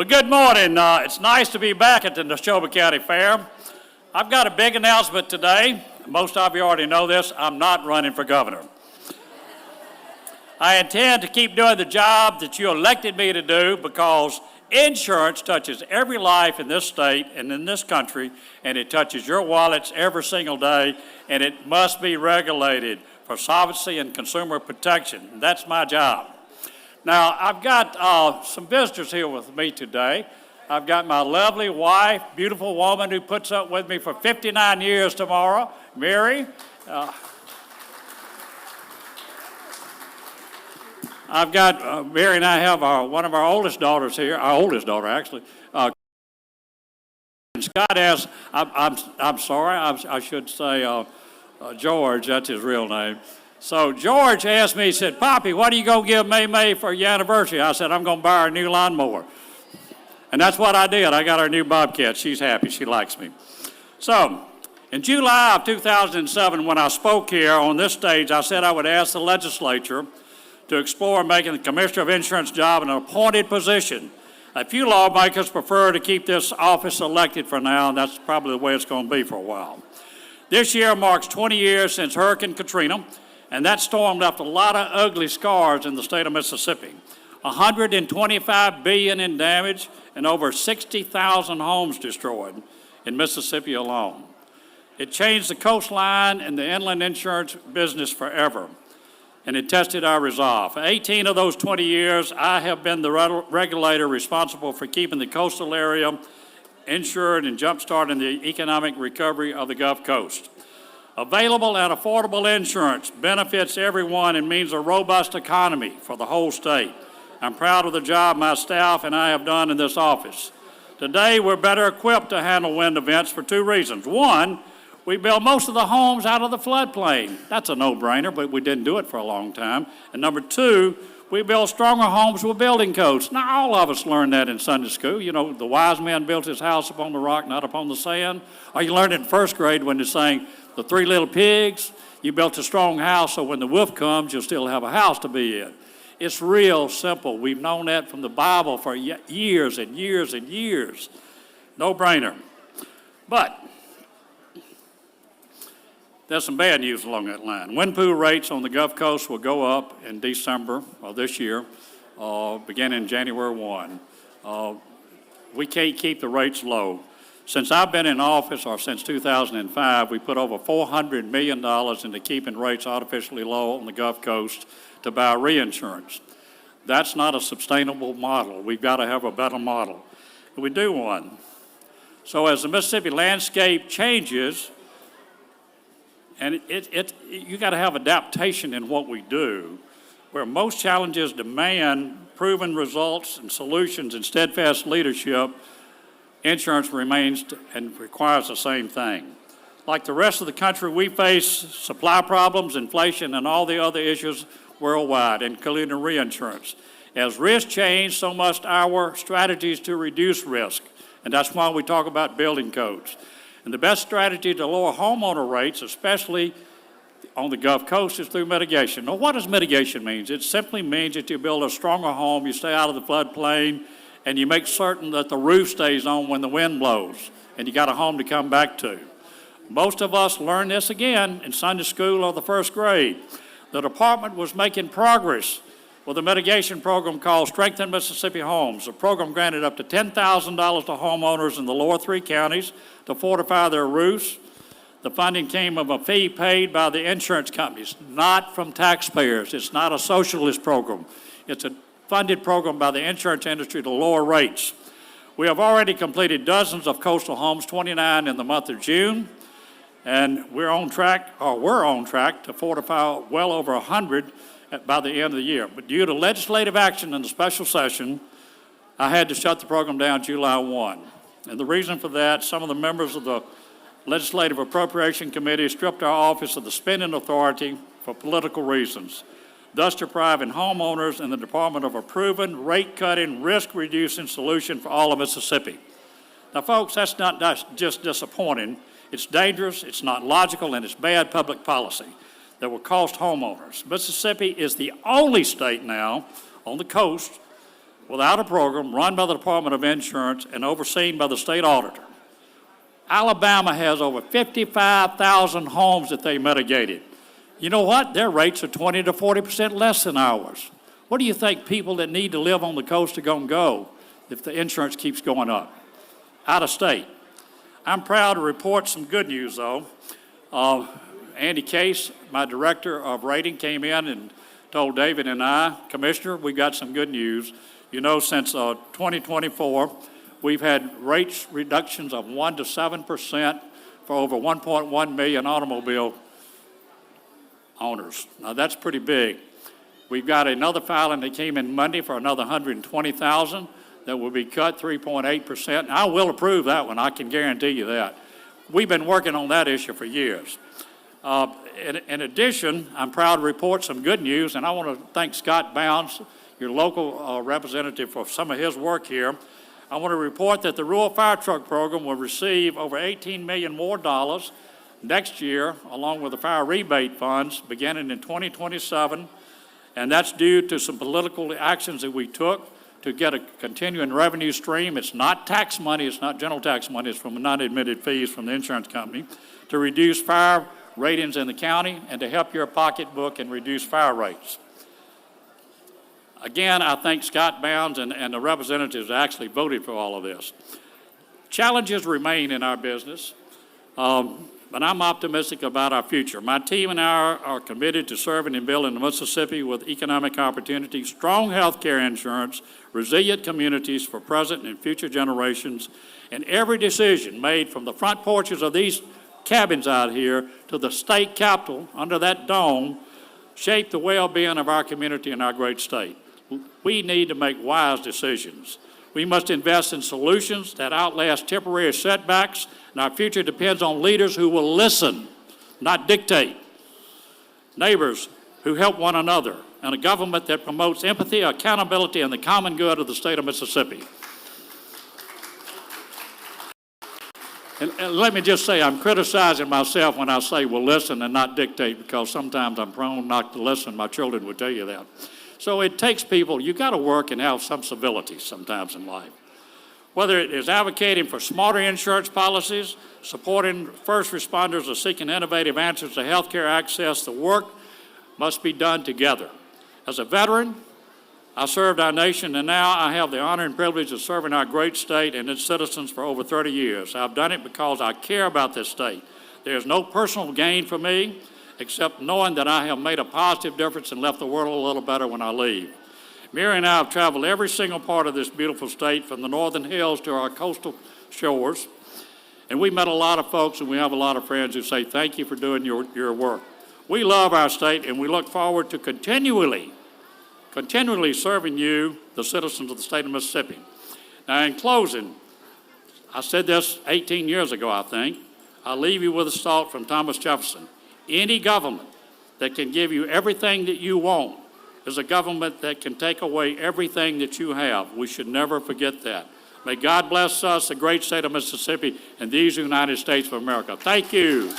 Well, good morning. It's nice to be back at the Neshoba County Fair. I've got a big announcement today. Most of you already know this. I'm not running for governor. I intend to keep doing the job that you elected me to do because insurance touches every life in this state and in this country, and it touches your wallets every single day, and it must be regulated for solvency and consumer protection. That's my job. Now, I've got some visitors here with me today. I've got my lovely wife, beautiful woman who puts up with me for 59 years tomorrow, Mary. I've got, Mary and I have one of our oldest daughters here, our oldest daughter actually. Scott asked, I'm sorry, I should say George, that's his real name. So George asked me, he said, Poppy, what are you going to give May for your anniversary? I said, I'm going to buy her a new lawnmower. And that's what I did. I got her a new Bobcat. She's happy. She likes me. So in July of 2007, when I spoke here on this stage, I said I would ask the legislature to explore making the Commissioner of Insurance job an appointed position. A few lawmakers prefer to keep this office elected for now, and that's probably the way it's going to be for a while. This year marks 20 years since Hurricane Katrina, and that storm left a lot of ugly scars in the state of Mississippi. $125 billion in damage and over 60,000 homes destroyed in Mississippi alone. It changed the coastline and the inland insurance business forever, and it tested our resolve. For 18 of those 20 years, I have been the regulator responsible for keeping the coastal area insured and jump-starting the economic recovery of the Gulf Coast. Available and affordable insurance benefits everyone and means a robust economy for the whole state. I'm proud of the job my staff and I have done in this office. Today, we're better equipped to handle wind events for two reasons. One, we build most of the homes out of the floodplain. That's a no-brainer, but we didn't do it for a long time. And number two, we build stronger homes with building codes. Now, all of us learned that in Sunday school. You know, the wise man built his house upon the rock, not upon the sand. Or you learned it in first grade when they're saying, the three little pigs, you built a strong house, so when the wolf comes, you'll still have a house to be in. It's real simple. We've known that from the Bible for years and years and years. No brainer. But there's some bad news along that line. Wind pool rates on the Gulf Coast will go up in December of this year, beginning January 1. We can't keep the rates low. Since I've been in office, or since 2005, we put over $400 million into keeping rates artificially low on the Gulf Coast to buy reinsurance. That's not a sustainable model. We've got to have a better model. And we do one. So as the Mississippi landscape changes, and you got to have adaptation in what we do, where most challenges demand proven results and solutions and steadfast leadership, insurance remains and requires the same thing. Like the rest of the country, we face supply problems, inflation, and all the other issues worldwide, including reinsurance. As risk change, so must our strategies to reduce risk, and that's why we talk about building codes. And the best strategy to lower homeowner rates, especially on the Gulf Coast, is through mitigation. Now, what does mitigation mean? It simply means that you build a stronger home, you stay out of the floodplain, and you make certain that the roof stays on when the wind blows, and you got a home to come back to. Most of us learned this again in Sunday school or the first grade. The department was making progress with a mitigation program called Strengthen Mississippi Homes. The program granted up to $10,000 to homeowners in the lower three counties to fortify their roofs. The funding came of a fee paid by the insurance companies, not from taxpayers. It's not a socialist program. It's a funded program by the insurance industry to lower rates. We have already completed dozens of coastal homes, 29 in the month of June, and we're on track to fortify well over 100 by the end of the year. But due to legislative action in the special session, I had to shut the program down July 1. And the reason for that, some of the members of the Legislative Appropriation Committee stripped our office of the spending authority for political reasons, thus depriving homeowners in the department of a proven, rate-cutting, risk-reducing solution for all of Mississippi. Now, folks, that's not just disappointing. It's dangerous, it's not logical, and it's bad public policy that will cost homeowners. Mississippi is the only state now on the coast without a program, run by the Department of Insurance and overseen by the state auditor. Alabama has over 55,000 homes that they mitigated. You know what? Their rates are 20 to 40% less than ours. What do you think people that need to live on the coast are going to go if the insurance keeps going up? Out of state. I'm proud to report some good news, though. Andy Case, my director of rating, came in and told David and I, Commissioner, we got some good news. You know, since 2024, we've had rates reductions of 1 to 7% for over 1.1 million automobile owners. Now, that's pretty big. We've got another filing that came in Monday for another 120,000 that will be cut 3.8%. I will approve that one, I can guarantee you that. We've been working on that issue for years. In addition, I'm proud to report some good news, and I want to thank Scott Bounds, your local representative, for some of his work here. I want to report that the Rural Fire Truck Program will receive over $18 million more next year, along with the fire rebate funds, beginning in 2027, and that's due to some political actions that we took to get a continuing revenue stream. It's not tax money, it's not general tax money, it's from non-admitted fees from the insurance company, to reduce fire ratings in the county and to help your pocketbook and reduce fire rates. Again, I thank Scott Bounds and the representatives that actually voted for all of this. Challenges remain in our business, but I'm optimistic about our future. My team and I are committed to serving and building Mississippi with economic opportunity, strong health care insurance, resilient communities for present and future generations, and every decision made from the front porches of these cabins out here to the state capitol under that dome shape the well-being of our community and our great state. We need to make wise decisions. We must invest in solutions that outlast temporary setbacks, and our future depends on leaders who will listen, not dictate, neighbors who help one another, and a government that promotes empathy, accountability, and the common good of the state of Mississippi. And let me just say, I'm criticizing myself when I say we'll listen and not dictate, because sometimes I'm prone not to listen. My children would tell you that. So it takes people, you got to work and have some civility sometimes in life. Whether it is advocating for smarter insurance policies, supporting first responders, or seeking innovative answers to health care access, the work must be done together. As a veteran, I served our nation, and now I have the honor and privilege of serving our great state and its citizens for over 30 years. I've done it because I care about this state. There's no personal gain for me, except knowing that I have made a positive difference and left the world a little better when I leave. Mary and I have traveled every single part of this beautiful state, from the northern hills to our coastal shores, and we met a lot of folks, and we have a lot of friends who say thank you for doing your work. We love our state, and we look forward to continually serving you, the citizens of the state of Mississippi. Now, in closing, I said this 18 years ago, I think. I'll leave you with a thought from Thomas Jefferson. Any government that can give you everything that you want is a government that can take away everything that you have. We should never forget that. May God bless us, the great state of Mississippi, and these United States of America. Thank you.